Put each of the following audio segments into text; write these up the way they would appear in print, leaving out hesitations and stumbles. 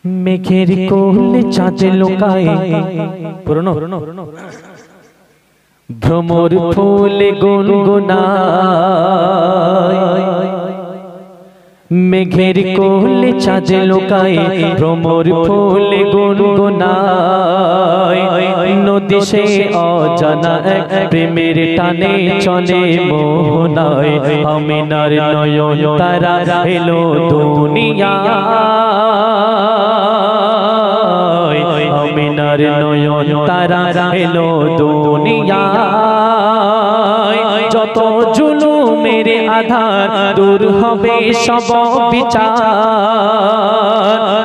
মেঘের কোলে চাঁদ লোকায় পুরনো ভ্রমর ফুলে গুনগুনায়। মেঘের কোলে চাঁদ লোকায় ভ্রমর ফুলে গুনগুনায়। নদী সে অজানা এক প্রেমের টানে চলে মোহনায়। আমিনার নয়ন তারা এলো দুনিয়ায়। আমিনার নয়ন তারা এলো দুনিয়ায়। যত জুলুমের আধার দূর হবে সব বিচার।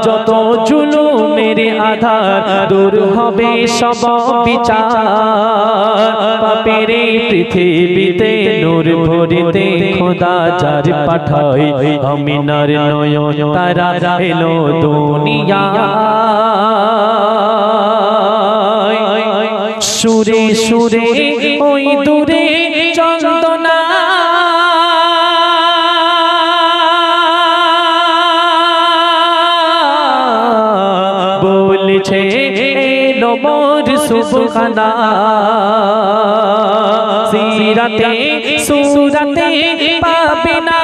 যত জুলুমের আধার দূর হবে সব বিচার। পাপের পৃথিবীতে নূর ভরিতে খোদা যার পাঠায়। আমিনার নয়ন তারা এলো দুনিয়ায়। সুরে সুরে ওই দূরে চন্দনা বলছে এলো মোর সুবহানা। সিরাতে সুরাতে পাবে না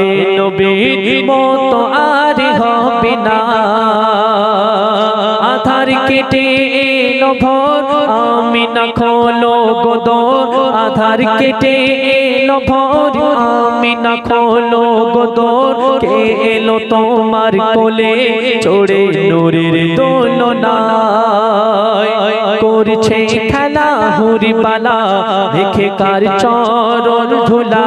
এ নবীর মতো আর হবে না। আধার কেটে এলো ভোর আমিনা খোলো গোদর। আধার কেটে এলো ভোর আমিনা খোলো গোদর। কে এলো তোমার কোলে চড়ে নূরের দোলনায়। করছে খেলা হুরিবালা দেখে কার চরণ ধুলা।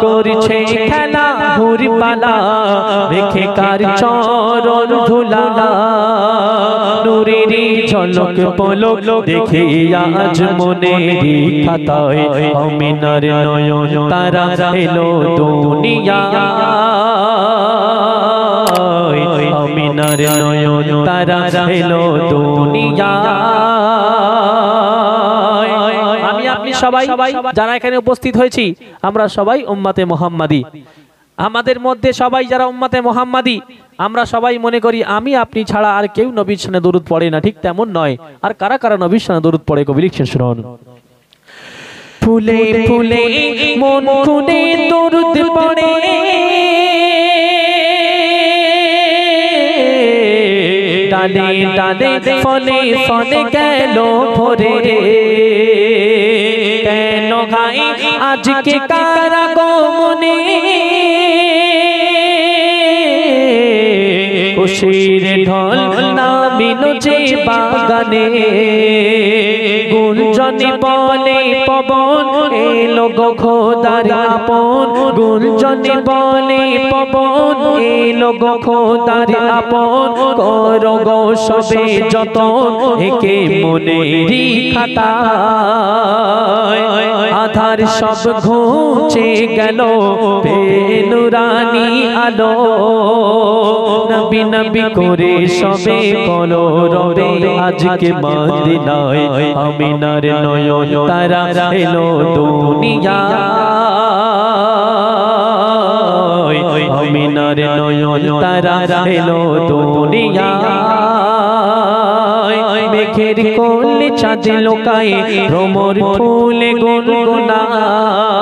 করছে খেলা হুরিবালা দেখে কার চরণ ধুলা। নূরের ঝলক পলক দেখে আজ মনেরই খাতায়। আমিনার নয়ন তারা এলো দুনিয়ায়। আমিনার নয়ন তারা এলো দুনিয়ায়। আমি আপনি সবাই যারা এখানে উপস্থিত হয়েছি আমরা সবাই উম্মতে মুহাম্মাদি। আমাদের মধ্যে সবাই যারা উম্মতে মুহাম্মাদি আমরা সবাই মনে করি আমি আপনি ছাড়া আর কেউ নবীর সামনে দরুদ পড়ে না। ঠিক তেমন নয়। আর কারা কারা নবীর সামনে দরুদ পড়ে কবি লিখছেন শুনুন। ফুলে ফুলে মন খুলে দরুদ পড়ে। ডালে ডালে ফলে ফলে গেল ভরে। কেন গাই আজকে কারা গো মনে। খুশির ঢল নামিল যে বাগানে। গুঞ্জনে বলে পবন এলো গো খোদার আপন। গুঞ্জনে বলে পবন এলো গো খোদার আপন। করো গো সবে যতন একে মনেরই খাতায়। আধার সব ঘুচে গেল নুরানি আলো। নবী নবী করে সবে বলো রবে আজকে মদিনায়। আমিনার নয়ন তারা এলো দুনিয়ায়। আমিনার নয়ন তারা এলো দুনিয়ায়। মেঘের কোলে চাঁদ লোকায় ভ্রমর ফুলে গুনগুনায়।